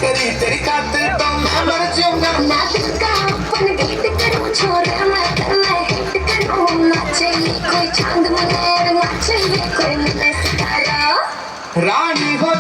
करी तेरी खातिर तो मैं मर जाऊंगा। ना दिखा अपन गीत करूं छोरे मैं हिट करूं। नाचे कोई चांद मुन्ने नाचे कोई मुन्ने सितारा। रानी हो